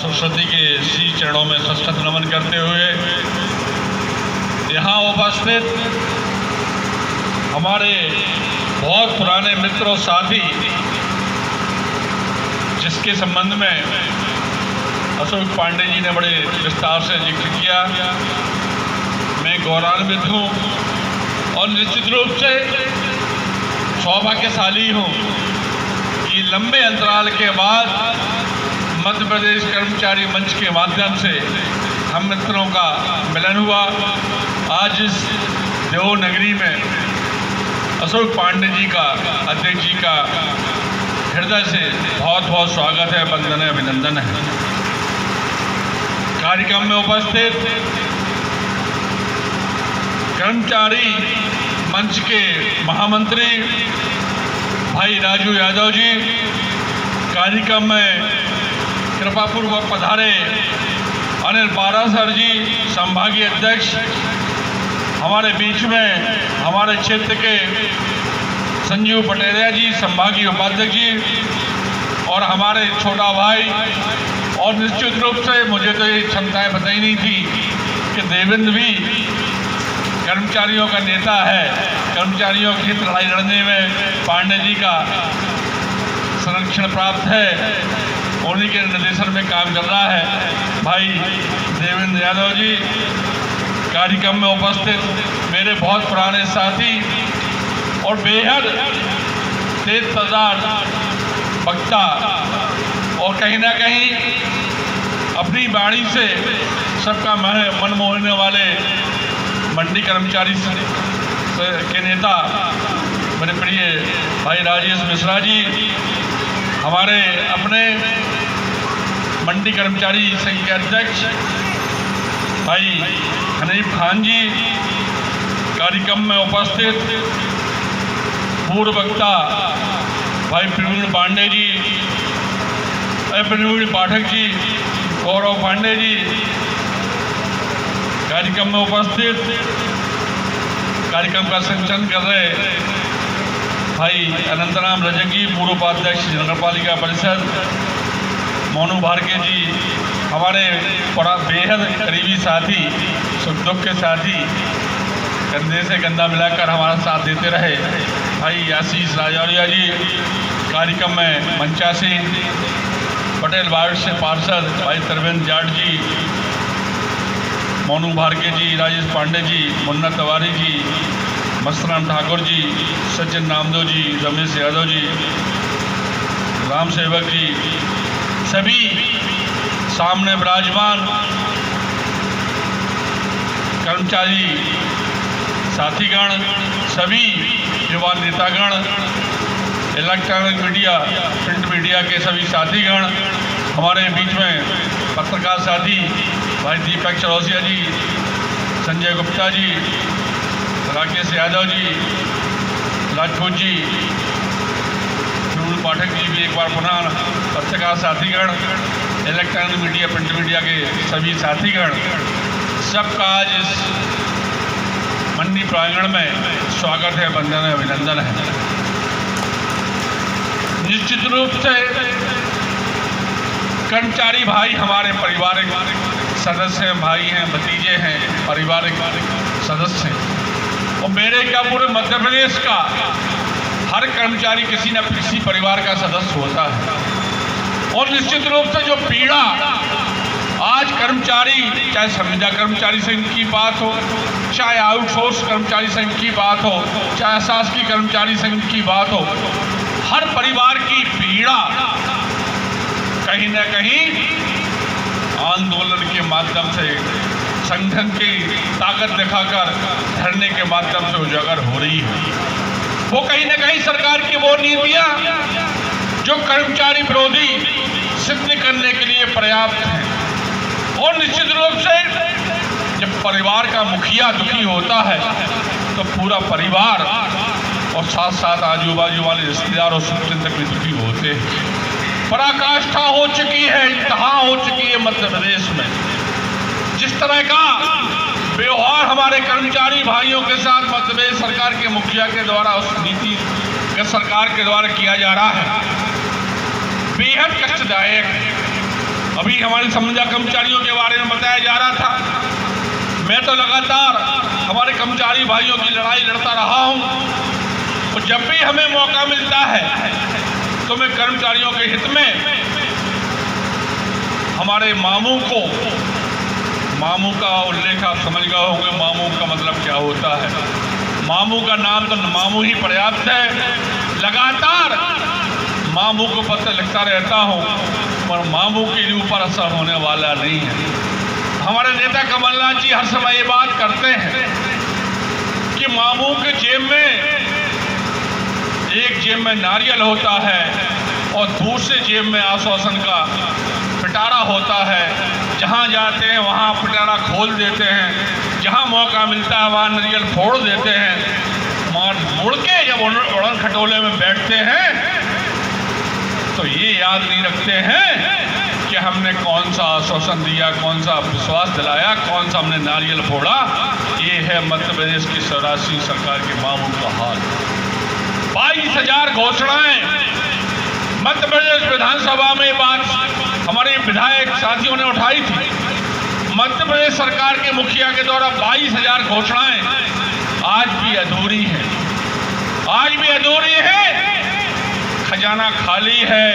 सरस्वती के श्री चरणों में सशक्त नमन करते हुए यहाँ उपस्थित हमारे बहुत पुराने मित्र और साथी, जिसके संबंध में अशोक पांडे जी ने बड़े विस्तार से जिक्र किया, मैं गौरवान्वित हूँ और निश्चित रूप से सौभाग्यशाली हूँ कि लंबे अंतराल के बाद मध्य प्रदेश कर्मचारी मंच के माध्यम से हम मित्रों का मिलन हुआ। आज इस देवनगरी में अशोक पांडे जी का, अध्यक्ष जी का हृदय से बहुत बहुत स्वागत है, वंदन है, अभिनंदन है। कार्यक्रम में उपस्थित कर्मचारी मंच के महामंत्री भाई राजू यादव जी, कार्यक्रम में कृपापूर्वक पधारे अनिल पारासर जी, संभागीय अध्यक्ष, हमारे बीच में हमारे क्षेत्र के संजीव पटेरिया जी, संभागीय उपाध्यक्ष जी, और हमारे छोटा भाई, और निश्चित रूप से मुझे तो ये क्षमताएं पता ही नहीं थी कि देवेंद्र भी कर्मचारियों का नेता है, कर्मचारियों की लड़ाई लड़ने में पांडे जी का संरक्षण प्राप्त है, उन्हीं के निर्देशन में काम कर रहा है। भाई देवेंद्र यादव जी, कार्यक्रम में उपस्थित मेरे बहुत पुराने साथी और बेहद तेज तर्रार वक्ता, और कहीं ना कहीं अपनी वाणी से सबका मन मोहने वाले मंडी कर्मचारी के नेता मेरे प्रिय भाई राजेश मिश्रा जी, हमारे अपने मंडी कर्मचारी संघ के अध्यक्ष भाई हनीफ खान जी, कार्यक्रम में उपस्थित पूर्व वक्ता भाई प्रवीण पांडे जी, प्रवीण पाठक जी, गौरव पांडे जी, कार्यक्रम में उपस्थित कार्यक्रम का संचालन कर रहे भाई अनंतराम रजक जी, पूर्व उपाध्यक्ष नगर पालिका परिषद, मोनू भारके जी, हमारे बड़ा बेहद करीबी साथी, सुख दुख के साथी, कंधे से कंधा मिलाकर हमारा साथ देते रहे भाई आशीष राजौरिया जी, कार्यक्रम में मंचा सिंह, पटेल वार्ड से पार्षद भाई तरवेंद्र जाट जी, मोनू भारके जी, राजेश पांडे जी, मुन्ना तिवारी जी, मस्तराम ठाकुर जी, सचिन नामदेव जी, रमेश यादव जी, राम सेवक जी, सभी सामने विराजमान कर्मचारी साथीगण, सभी युवा नेतागण, इलेक्ट्रॉनिक मीडिया, प्रिंट मीडिया के सभी साथीगण, हमारे बीच में पत्रकार साथी भाई दीपक चौरसिया जी, संजय गुप्ता जी, राकेश यादव जी, राजपूत जी, प्रवीण पाठक जी भी एक बार पुनः, पत्रकार साथीगण, इलेक्ट्रॉनिक मीडिया, प्रिंट मीडिया के सभी साथीगण, सबका आज इस मंडी प्रांगण में स्वागत है, वंदन है, अभिनंदन है। निश्चित रूप से कर्मचारी भाई हमारे पारिवारिक सदस्य हैं, भाई हैं, भतीजे हैं, पारिवारिक सदस्य हैं, और मेरे क्या पूरे मध्य प्रदेश का हर कर्मचारी किसी न किसी परिवार का सदस्य होता है। और निश्चित रूप से जो पीड़ा आज कर्मचारी, चाहे संविदा कर्मचारी संघ की बात हो, चाहे आउटसोर्स कर्मचारी संघ की बात हो, चाहे शासकीय कर्मचारी संघ की बात हो, हर परिवार की पीड़ा कहीं न कहीं आंदोलन के माध्यम से, संगठन की ताकत दिखाकर, धरने के माध्यम से उजागर हो रही है। वो कहीं न कहीं सरकार की वो नीतियां जो कर्मचारी विरोधी सिद्ध करने के लिए पर्याप्त हैं। और निश्चित रूप से जब परिवार का मुखिया दुखी होता है तो पूरा परिवार और साथ साथ आजू बाजू वाले रिश्तेदार और शुभचिंतक भी दुखी होते हैं। पराकाष्ठा हो चुकी है, इंतहा हो चुकी है मध्य प्रदेश में। जिस तरह का व्यवहार हमारे कर्मचारी भाइयों के साथ मध्य प्रदेश सरकार के मुखिया के द्वारा, उस नीति के सरकार के द्वारा किया जा रहा है, बेहद कष्टदायक है अभी हमारे संविदा कर्मचारियों के बारे में बताया जा रहा था। मैं तो लगातार हमारे कर्मचारी भाइयों की लड़ाई लड़ता रहा हूं और जब भी हमें मौका मिलता है तो मैं कर्मचारियों के हित में हमारे मामू का उल्लेख आप समझ गए होंगे। मामू का मतलब क्या होता है। मामू का नाम तो मामू ही पर्याप्त है। लगातार मामू को पत्र लिखता रहता हूं पर मामू के ऊपर असर होने वाला नहीं है। हमारे नेता कमलनाथ जी हर समय ये बात करते हैं कि मामू के जेब में एक जेब में नारियल होता है और दूसरे जेब में आश्वासन का पिटारा होता है। जहां जाते हैं वहां पिटारा खोल देते हैं, जहां मौका मिलता है वहां नारियल फोड़ देते हैं। मुड़ के जब उड़न खटोले में बैठते हैं तो ये याद नहीं रखते हैं कि हमने कौन सा आश्वासन दिया, कौन सा विश्वास दिलाया, कौन सा हमने नारियल फोड़ा। ये है मध्य प्रदेश की सौराष्ट्री सरकार के मामू का हाल। 22,000 घोषणाएं मध्य प्रदेश विधानसभा में बात हमारे विधायक साथियों ने उठाई थी। मध्य प्रदेश सरकार के मुखिया के द्वारा 22,000 घोषणाएं आज भी अधूरी हैं, आज भी अधूरी है। खजाना खाली है।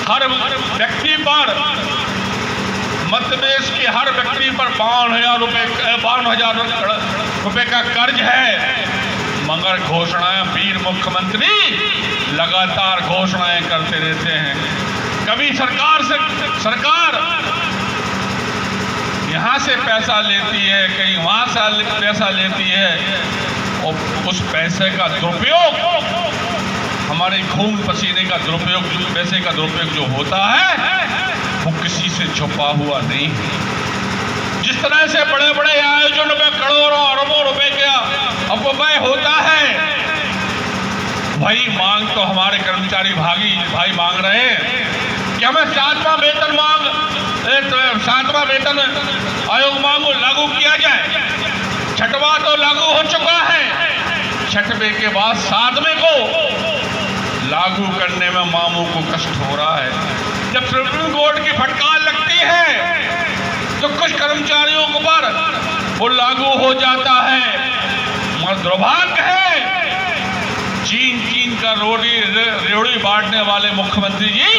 हर व्यक्ति पर, मध्य प्रदेश के हर व्यक्ति पर 52,000 रुपए का कर्ज है। मगर घोषणाएं वीर मुख्यमंत्री लगातार घोषणाएं करते रहते हैं। कभी सरकार यहां से पैसा लेती है, कहीं वहां से पैसा लेती है और उस पैसे का दुरुपयोग, हमारे खून पसीने का दुरुपयोग, पैसे का दुरुपयोग जो होता है वो किसी से छुपा हुआ नहीं है। जिस तरह से बड़े बड़े आयोजनों में करोड़ों अरबों रुपए का अपव्यय होता है, वही मांग तो हमारे कर्मचारी भाई मांग रहे हैं कि हमें 7वां वेतन आयोग मांगो लागू किया जाए। 6वां तो लागू हो चुका है, 6वें के बाद 7वें को लागू करने में मामू को कष्ट हो रहा है। जब सुप्रीम कोर्ट की फटकार लगती है तो कुछ कर्मचारियों के पर वो लागू हो जाता है। मगर दुर्भाग्य है, चीन का रेवड़ी बांटने वाले मुख्यमंत्री जी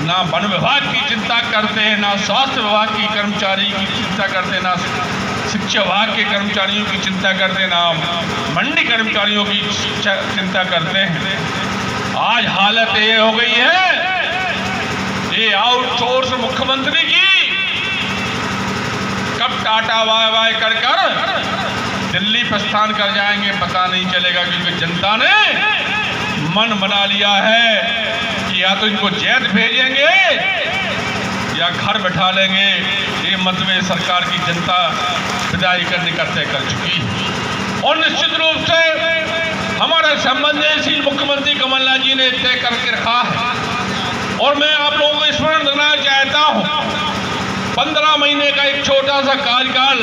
ना वन विभाग की चिंता करते हैं, ना स्वास्थ्य विभाग की कर्मचारी की चिंता करते हैं, ना शिक्षा विभाग के कर्मचारियों की चिंता करते हैं, ना मंडी कर्मचारियों की चिंता करते हैं। आज हालत ये हो गई है, ये आउटसोर्स मुख्यमंत्री की कब टाटा बाय कर दिल्ली प्रस्थान कर जाएंगे पता नहीं चलेगा, क्योंकि जनता ने मन बना लिया है कि या तो इनको जेल भेजेंगे या घर बैठा लेंगे। ये मध्य प्रदेश सरकार की जनता विदाई करने का तय कर चुकी है और निश्चित रूप से हमारे संवेदनशील मुख्यमंत्री कमलनाथ जी ने तय करके रखा है। और मैं आप लोगों को स्मरण दिलाना चाहता हूं, 15 महीने का एक छोटा सा कार्यकाल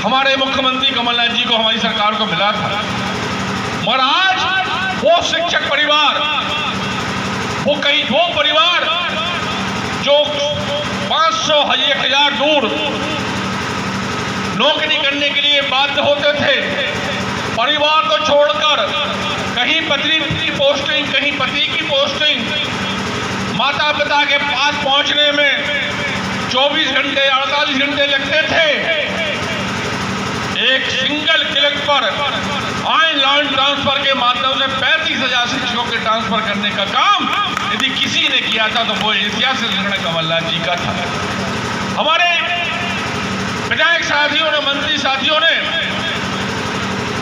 हमारे मुख्यमंत्री कमलनाथ जी को, हमारी सरकार को मिला था। मगर आज वो शिक्षक परिवार, वो परिवार जो 500-1000 दूर नौकरी करने के लिए बाध्य होते थे, परिवार को छोड़कर कहीं पत्नी की पोस्टिंग, कहीं पति की पोस्टिंग, माता पिता के पास पहुंचने में 24 घंटे 48 घंटे लगते थे। एक सिंगल क्लिक पर ऑनलाइन ट्रांसफर के माध्यम से 35,000 शिक्षकों के ट्रांसफर करने का काम यदि किसी ने किया था तो वो ऐतिहासिक निर्णय कमलनाथ जी का था। हमारे विधायक साथियों ने, मंत्री साथियों ने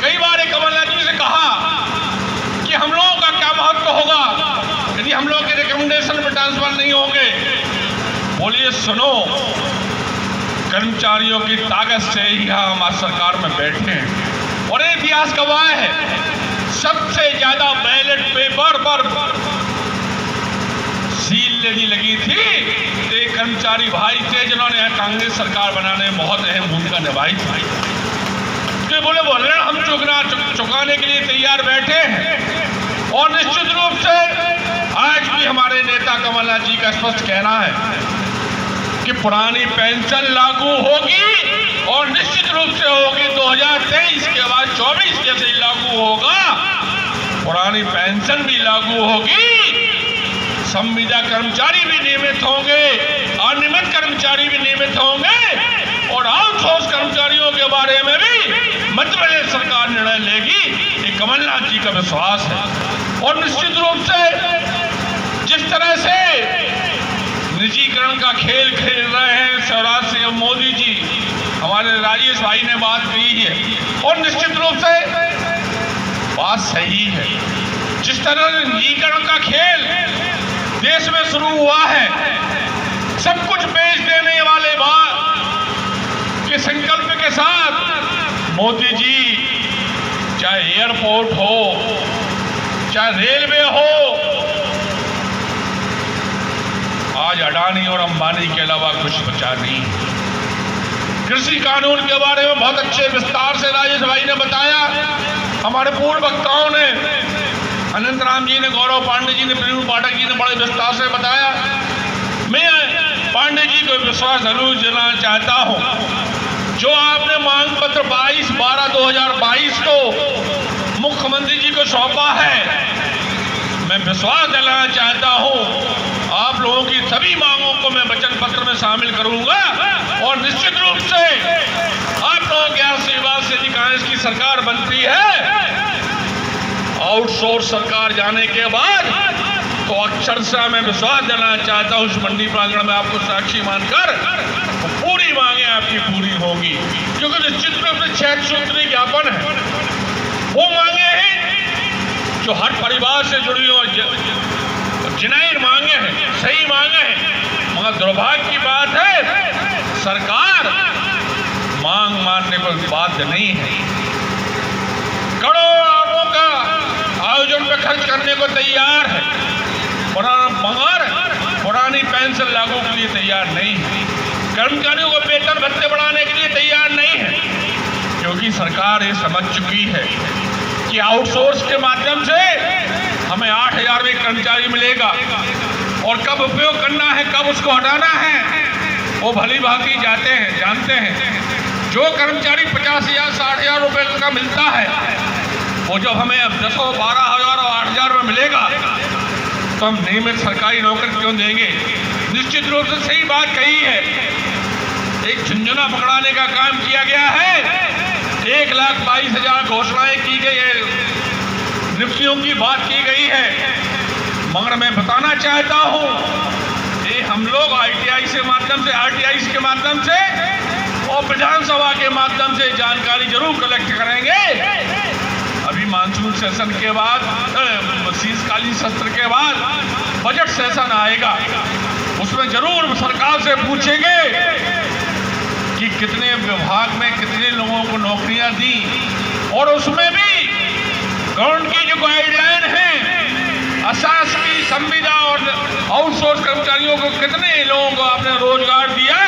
कई बार कमलनाथ जी से कहा कि हम लोगों का क्या महत्व होगा यदि हम लोग के रिकमेंडेशन में ट्रांसफर नहीं होंगे। बोलिए सुनो, कर्मचारियों की ताकत से ही हम आज सरकार में बैठे हैं और इतिहास गवाह है, सबसे ज्यादा बैलेट पेपर पर सील लगी थी तो एक कर्मचारी भाई थे जिन्होंने कांग्रेस सरकार बनाने में बहुत अहम भूमिका निभाई थी। तो बोले ऋण हम चुकाने के लिए तैयार बैठे हैं और निश्चित रूप से आज आज भी हमारे नेता कमलनाथ जी का स्पष्ट कहना है कि पुरानी पेंशन लागू होगी और निश्चित रूप से होगी। 2023 के बाद 24 जैसे ही लागू होगा, पुरानी पेंशन भी लागू होगी, संविदा कर्मचारी भी नियमित होंगे, अनियमित कर्मचारी भी नियमित होंगे और आउटसोर्स कर्मचारियों के बारे में भी मध्य प्रदेश सरकार निर्णय लेगी। ये कमलनाथ जी का विश्वास है। और निश्चित रूप से जिस तरह से निजीकरण का खेल खेल रहे हैं शिवराज सिंह मोदी जी, हमारे राजेश भाई ने बात की है और निश्चित रूप से बात सही है। जिस तरह निजीकरण का खेल देश में शुरू हुआ है, सब कुछ बेच देने वाले बात के संकल्प के साथ मोदी जी, चाहे एयरपोर्ट हो, चाहे रेलवे हो, आज अडानी और अंबानी के अलावा कुछ बचा नहीं। कृषि कानून के बारे में बहुत अच्छे विस्तार से राजेश भाई ने बताया, हमारे पूर्व वक्ताओं ने, अनंत राम जी ने, गौरव पांडे जी ने, प्रवीण पाठक जी ने बड़े विस्तार से बताया। मैं पांडे जी को विश्वास जरूर दिलाना चाहता हूं, जो आपने मांग पत्र 22/12/2022 को मुख्यमंत्री जी को सौंपा है, मैं विश्वास दिलाना चाहता हूं आप लोगों की सभी मांगों को मैं वचन पत्र में शामिल करूंगा और निश्चित रूप से आप लोगों के आशीर्वाद से कांग्रेस की सरकार बनती है। आउटसोर्स सरकार जाने के बाद तो अक्षरशः मैं विश्वास दिलाना चाहता हूं, इस मंडी प्रांगण में आपको साक्षी मानकर तो पूरी मांगे आपकी पूरी होगी, क्योंकि निश्चित रूप से 6 सूत्री ज्ञापन है, वो मांगे हैं जो हर परिवार से जुड़ी हुई जिनाइन मांगे हैं, सही मांगे हैं। मगर दुर्भाग्य की बात है सरकार मांग मानने को बाध्य नहीं है। करोड़ों का आयोजन पे खर्च करने को तैयार है, मगर पुरानी पेंशन लागू के लिए तैयार नहीं है, कर्मचारियों को वेतन भत्ते बढ़ाने के लिए तैयार नहीं है, क्योंकि सरकार ये समझ चुकी है कि आउटसोर्स के माध्यम से हमें 8,000 में कर्मचारी मिलेगा और कब उपयोग करना है, कब उसको हटाना है, वो भली भांति जानते हैं। जो कर्मचारी 50,000 60,000 रुपये का मिलता है, वो जब हमें अब 10,000 12,000 और 8,000 में मिलेगा तो हम नियमित सरकारी नौकरी क्यों देंगे। निश्चित रूप से सही बात कही है, एक झुंझुना पकड़ाने का काम किया गया है। 1,22,000 घोषणाएं की गई है, नियुक्तियों की बात की गई है, मगर मैं बताना चाहता हूं ये हम लोग आरटीआई के माध्यम से और विधानसभा के माध्यम से जानकारी जरूर कलेक्ट करेंगे। अभी मानसून सेशन के बाद, शीतकालीन सत्र के बाद बजट सेशन आएगा, उसमें जरूर सरकार से पूछेंगे कि कितने विभाग में कितने लोगों को नौकरियां दी और उसमें भी गवर्नमेंट की जो गाइडलाइन है, अशासकीय संविदा और आउटसोर्स कर्मचारियों को कितने लोगों को आपने रोजगार दिया,